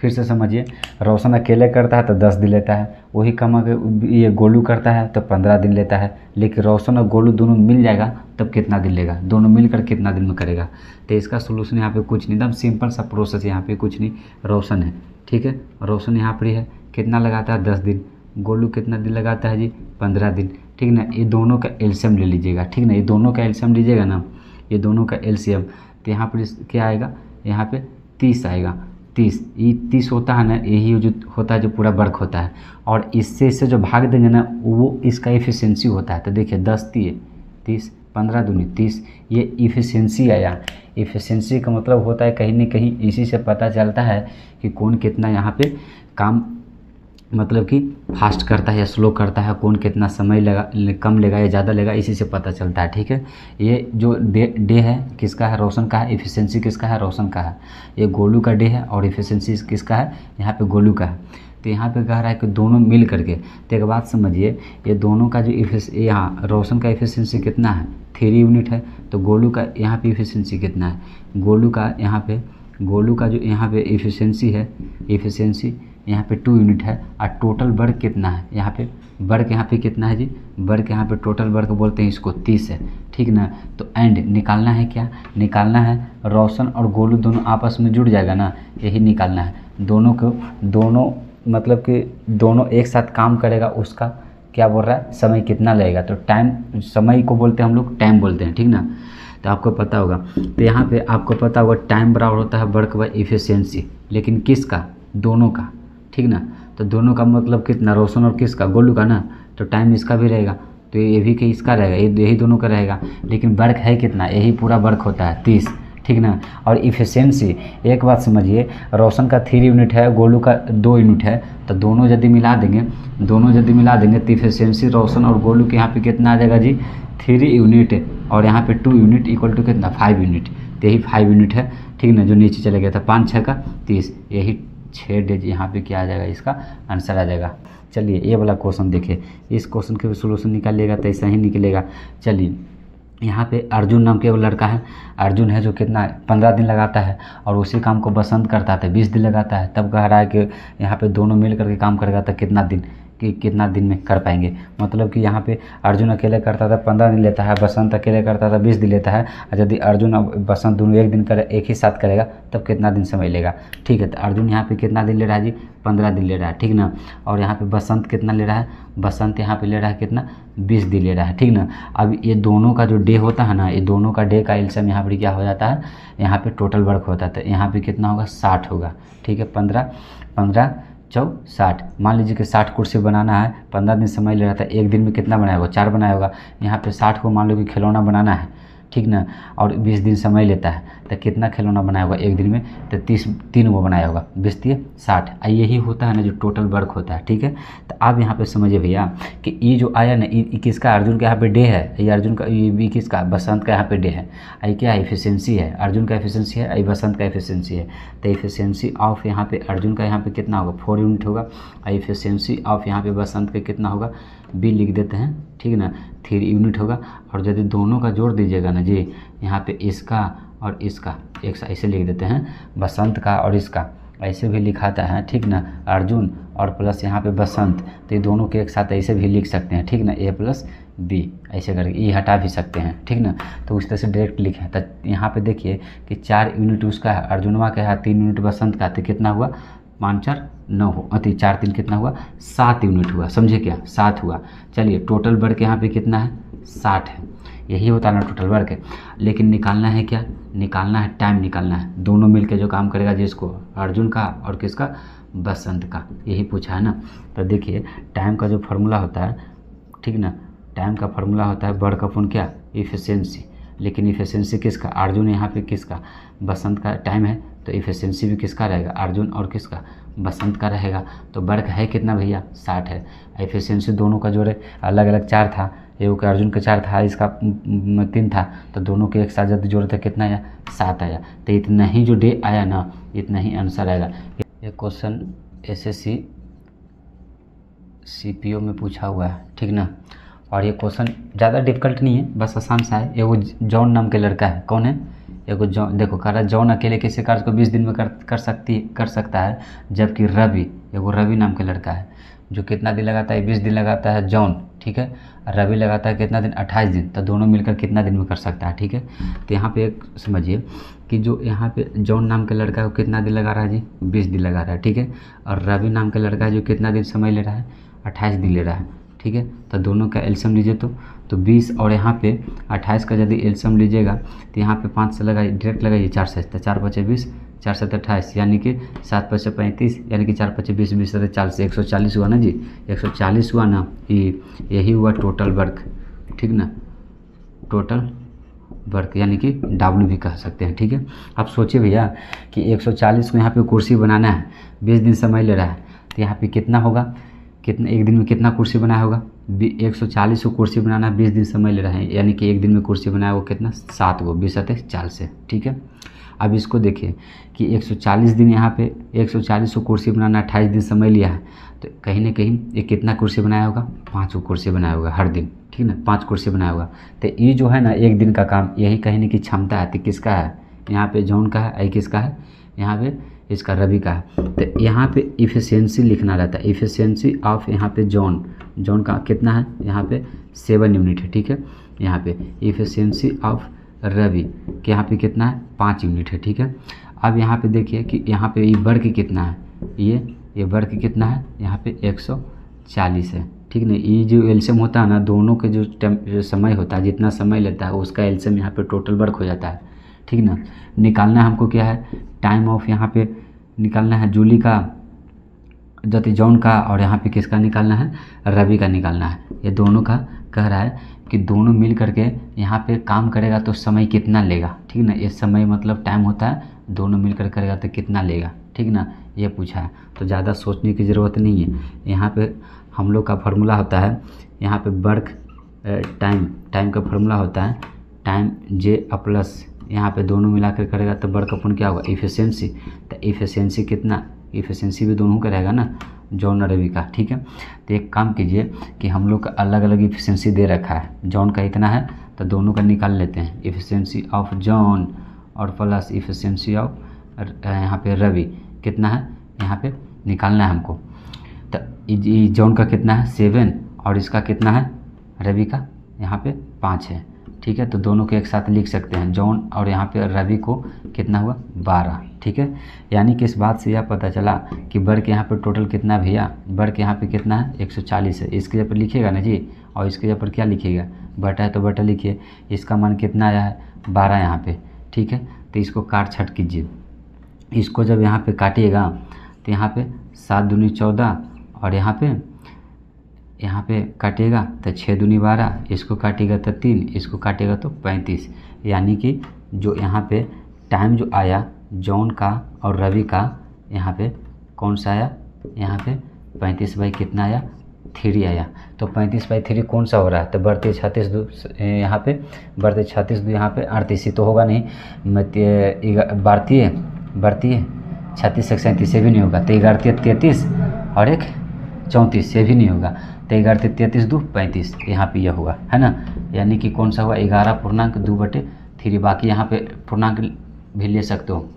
फिर से समझिए, रोशन अकेले करता है तो 10 दिन लेता है, वही काम अगर ये गोलू करता है तो 15 दिन लेता है, लेकिन रोशन और गोलू दोनों मिल जाएगा तब कितना दिन लेगा, दोनों मिलकर कितना दिन में करेगा। तो इसका सोल्यूशन यहाँ पे कुछ नहीं, एकदम सिंपल सा प्रोसेस, यहाँ पे कुछ नहीं। रोशन है, ठीक है, रोशन यहाँ पर ही है, कितना लगाता है 10 दिन, गोलू कितना दिन लगाता है जी 15 दिन, ठीक ना। ये दोनों का एलसीएम ले लीजिएगा, ठीक ना, ये दोनों का एलसीएम लीजिएगा ना, ये दोनों का एलसीएम, तो यहाँ पर क्या आएगा, यहाँ पे 30 आएगा। 30, ये 30 होता है ना, यही जो होता है जो पूरा वर्क होता है, और इससे जो भाग देंगे ना वो इसका एफिशिएंसी होता है। तो देखिए 10 30, 15 दूनी 30, ये इफिशिएंसी आया। इफिशिएंसी का मतलब होता है कहीं न कहीं इसी से पता चलता है कि कौन कितना यहाँ पे काम मतलब कि फास्ट करता है या स्लो करता है, कौन कितना समय लगा कम लेगा या ज़्यादा लेगा, इसी से पता चलता है, ठीक है। ये जो डे है किसका है, रोशन का है, एफिशिएंसी किसका है, रोशन का है। ये गोलू का डे है और एफिशिएंसी किसका है, यहाँ पे गोलू का है। तो यहाँ पे कह रहा है कि दोनों मिल करके, तो एक बात समझिए, ये दोनों का जो यहाँ रोशन का एफिशिएंसी कितना है 3 यूनिट है, तो गोलू का यहाँ पे एफिशिएंसी कितना है, गोलू का जो यहाँ पे एफिशिएंसी है, एफिशिएंसी यहाँ पे 2 यूनिट है, और टोटल वर्क कितना है, यहाँ पे वर्क यहाँ पे कितना है जी, वर्क यहाँ पे टोटल वर्क बोलते हैं इसको 30 है, ठीक ना। तो एंड निकालना है, क्या निकालना है, रोशन और गोलू दोनों आपस में जुड़ जाएगा ना, यही निकालना है। दोनों मतलब कि दोनों एक साथ काम करेगा, उसका क्या बोल रहा है, समय कितना लगेगा। तो टाइम, समय को बोलते हैं हम लोग टाइम बोलते हैं, ठीक ना, तो आपको पता होगा। तो यहाँ पे आपको पता होगा टाइम बराबर होता है वर्क बाय एफिशिएंसी, लेकिन किसका, दोनों का, ठीक ना। तो दोनों का मतलब कितना, रोशन और किसका, गोलू का ना, तो टाइम इसका भी रहेगा, तो ये भी कि इसका रहेगा, यही दोनों का रहेगा, लेकिन वर्क है कितना, यही पूरा वर्क होता है 30, ठीक ना। और इफिशिएंसी, एक बात समझिए, रोशन का 3 यूनिट है, गोलू का 2 यूनिट है, तो दोनों यदि मिला देंगे तो इफिशिएंसी रोशन और गोलू के यहाँ पे कितना आ जाएगा जी 3 यूनिट, और यहाँ पे 2 यूनिट इक्वल टू कितना 5 यूनिट, तो यही 5 यूनिट है, ठीक ना, जो नीचे चले गया था 5 6 का 30, यही 6 डेज यहाँ पे क्या आ जाएगा, इसका आंसर आ जाएगा। चलिए ये वाला क्वेश्चन देखिए, इस क्वेश्चन के सोल्यूशन निकालिएगा तो ऐसा ही निकलेगा। चलिए यहाँ पे अर्जुन नाम के वो लड़का है, अर्जुन है जो कितना 15 दिन लगाता है, और उसी काम को बसंत करता है तो 20 दिन लगाता है। तब कह रहा है कि यहाँ पे दोनों मिल करके काम करेगा तो कितना दिन में कर पाएंगे। मतलब कि यहाँ पे अर्जुन अकेले करता था 15 दिन लेता है, बसंत अकेले करता था 20 दिन लेता है, और यदि अर्जुन और बसंत दोनों एक ही साथ करेगा तब कितना दिन समय लेगा, ठीक है। तो अर्जुन यहाँ पे कितना दिन ले रहा है जी 15 दिन ले रहा है, ठीक ना। और यहाँ पे बसंत कितना ले रहा है, बसंत यहाँ पे ले रहा है कितना 20 दिन ले रहा है, ठीक ना। अब ये दोनों का जो डे होता है ना, ये दोनों का डे का एलसीएम यहाँ पर क्या हो जाता है, यहाँ पे टोटल वर्क होता है, तो यहाँ पे कितना होगा 60 होगा, ठीक है। 15 15 4 60, मान लीजिए कि 60 कुर्सी बनाना है, 15 दिन समय ले रहा था, एक दिन में कितना बनाया होगा 4 बनाया होगा। यहाँ पे 60 को मान लो कि खिलौना बनाना है, ठीक ना, और 20 दिन समय लेता है, तो कितना खिलौना बनाया होगा एक दिन में, तो 3 वो बनाया होगा, 20 3 60, यही होता है ना जो टोटल वर्क होता है, ठीक है। तो आप यहाँ पे समझिए भैया कि ये जो आया ना, ये किसका, अर्जुन का यहाँ पे डे है, ये अर्जुन का, ये किसका, बसंत का यहाँ पे डे है, ये क्या है एफिशिएंसी है, अर्जुन का एफिशिएंसी है, ये बसंत का एफिशिएंसी है। तो एफिशिएंसी ऑफ यहाँ पे अर्जुन का यहाँ पे कितना होगा 4 यूनिट होगा, एफिशिएंसी ऑफ यहाँ पे बसंत का कितना होगा, बी लिख देते हैं, ठीक ना, 3 यूनिट होगा। और यदि दोनों का जोड़ दीजिएगा ना जी, यहाँ पे इसका और इसका एक ऐसे लिख देते हैं, बसंत का और इसका ऐसे भी लिखाता है, ठीक ना, अर्जुन और प्लस यहाँ पे बसंत, तो ये दोनों के एक साथ ऐसे भी लिख सकते हैं, ठीक ना, ए प्लस बी ऐसे करके, ये हटा भी सकते हैं, ठीक ना। तो उस तरह से डायरेक्ट लिखें। तो यहाँ पे देखिए कि 4 यूनिट उसका है, अर्जुनवा का है, 3 यूनिट बसंत का, तो कितना हुआ 5 4 9 हो, 4 3 कितना हुआ 7 यूनिट हुआ, समझे क्या 7 हुआ। चलिए टोटल वर्क यहाँ पे कितना है 60 है, यही होता है ना टोटल वर्क है। लेकिन निकालना है क्या, निकालना है टाइम, निकालना है दोनों मिलके जो काम करेगा, जिसको अर्जुन का और किसका बसंत का, यही पूछा है ना। तो देखिए टाइम का जो फार्मूला होता है, ठीक ना, टाइम का फार्मूला होता है वर्क अपॉन क्या इफिशिएंसी, लेकिन इफिशिएंसी किसका, अर्जुन यहाँ पे किसका बसंत का टाइम है, तो इफिशिएंसी भी किसका रहेगा, अर्जुन और किसका बसंत का रहेगा। तो वर्क है कितना भैया 60 है, एफिशिएंसी दोनों का जोड़े अलग अलग 4 था, एक अर्जुन का 4 था, इसका 3 था, तो दोनों के एक साथ जब जोड़े थे कितना आया 7 आया। तो इतना ही जो डे आया ना, इतना ही आंसर आएगा। ये क्वेश्चन एसएससी सीपीओ में पूछा हुआ है, ठीक ना। और ये क्वेश्चन ज़्यादा डिफिकल्ट नहीं है, बस आसान सा है। ये वो जॉन नाम के लड़का है, कौन है एगो जौन, देखो कह रहा है जौन अकेले किसी कार्य को 20 दिन में कर सकता है, जबकि रवि, एगो रवि नाम का लड़का है जो कितना दिन लगाता है, 20 दिन लगाता है जौन, ठीक है। रवि लगाता है कितना दिन, 28 दिन, तो दोनों मिलकर कितना दिन में कर सकता है, ठीक है। तो यहाँ पे एक समझिए कि जो यहाँ पे जॉन नाम का लड़का है वो कितना दिन लगा रहा है जी, 20 दिन लगा रहा है, ठीक है। और रवि नाम का लड़का है जो कितना दिन समय ले रहा है, 28 दिन ले रहा है, ठीक है। तो दोनों का एलसीएम लीजिए तो 20 और यहाँ पे 28 का यदि एलसीएम लीजिएगा तो यहाँ पे 5 से लगाइए, डायरेक्ट लगाइए 4 से, तो 4 5 20, 4 7 28, यानी कि 7 5 35, यानी कि 4 5 20, 20 7 40, 140 हुआ ना जी, 140 हुआ ना, यही हुआ टोटल वर्क, ठीक ना, टोटल वर्क, यानी कि W भी कह सकते हैं, ठीक है। आप सोचिए भैया कि 140 को यहाँ पे कुर्सी बनाना है, 20 दिन समय ले रहा है, तो यहाँ पे कितना होगा, कितना एक दिन में कितना कुर्सी बनाया होगा, 140 को कुर्सी बनाना 20 दिन समय ले रहा है, यानी कि एक दिन में कुर्सी बनाया वो कितना, 7 गो, 20 7 40, ठीक है। अब इसको देखिए कि 140 दिन यहाँ पे 140 को कुर्सी बनाना 28 दिन समय लिया है, तो कहीं ना कहीं ये कितना कुर्सी बनाया होगा, 5 को कुर्सी बनाया होगा हर दिन, ठीक ना, 5 कुर्सी बनाया होगा। तो ये जो है ना एक दिन का काम, यही कहने की क्षमता है, तो किसका है, यहाँ पे जॉन का है, किसका है, यहाँ पे इसका रवि का है। तो यहाँ पे इफिशियंसी लिखना रहता है, इफिशियंसी ऑफ यहाँ पे जॉन का कितना है, यहाँ पे 7 यूनिट है, ठीक है। यहाँ पे इफिशियंसी ऑफ रवि के यहाँ पे कितना है, 5 यूनिट है, ठीक है। अब यहाँ पे देखिए कि यहाँ पे ये वर्ग कितना है, ये वर्ग कितना है, यहाँ पे 140 है, ठीक ना। ये जो एलसीएम होता है ना, दोनों के जो समय होता है, जितना समय लेता है उसका एलसीएम यहाँ पे टोटल वर्क हो जाता है, ठीक ना। निकालना हमको क्या है, टाइम ऑफ यहाँ पे निकालना है, जूली का जति जॉन का, और यहाँ पे किसका निकालना है, रवि का निकालना है। ये दोनों का कह रहा है कि दोनों मिल करके यहाँ पे काम करेगा तो समय कितना लेगा, ठीक ना। ये समय मतलब टाइम होता है, दोनों मिलकर करेगा तो कितना लेगा, ठीक ना, ये पूछा है। तो ज़्यादा सोचने की ज़रूरत नहीं है। यहाँ पे हम लोग का फार्मूला होता है, यहाँ पे वर्क टाइम का फार्मूला होता है टाइम जे प्लस, यहाँ पे दोनों मिलाकर करेगा तो वर्क अपन क्या होगा, इफिशियंसी। तो इफिशियंसी कितना, इफिशियंसी भी दोनों का रहेगा ना, जॉन और रवि का, ठीक है। तो एक काम कीजिए कि हम लोग का अलग अलग इफिशियंसी दे रखा है, जॉन का इतना है तो दोनों का निकाल लेते हैं, इफिशियंसी ऑफ जॉन और प्लस इफिशियंसी ऑफ यहाँ पे रवि कितना है, यहाँ पे निकालना है हमको। तो जॉन का कितना है 7 और इसका कितना है, रवि का यहाँ पे 5 है, ठीक है। तो दोनों को एक साथ लिख सकते हैं, जॉन और यहाँ पे रवि को कितना हुआ 12, ठीक है। यानी कि इस बात से यह पता चला कि वर्क यहाँ पे टोटल कितना भैया, वर्क यहाँ पे कितना है 140 है, इसके जगह पर लिखिएगा ना जी, और इसके जगह पर क्या लिखिएगा, बटा है तो बटा लिखिए। इसका मान कितना आया है 12 यहाँ पे, ठीक है। तो इसको काट छट कीजिए, इसको जब यहाँ पे काटिएगा तो यहाँ पे 7 दूनी 14 और यहाँ पे काटिएगा तो 6 दूनी 12, इसको काटिएगा तो 3, इसको काटिएगा तो 35, यानी कि जो यहाँ पे टाइम जो आया जॉन का और रवि का, यहाँ पे कौन सा आया, यहाँ पे 35 बाई कितना आया 3 आया। तो 35/3 कौन सा हो रहा है, तो बढ़ते 36 दो यहाँ पे, बढ़ते 36 दो यहाँ पे 38 तो होगा नहीं, बढ़ती है 36 एक 37 से भी नहीं होगा, तो 11 33 और एक 34 से भी नहीं होगा, तो 11 33 2 35, यहाँ पे यह होगा, है ना। यानी कि कौन सा हुआ 11.2/3, बाकी यहाँ पे पूर्णांक भी ले सकते हो,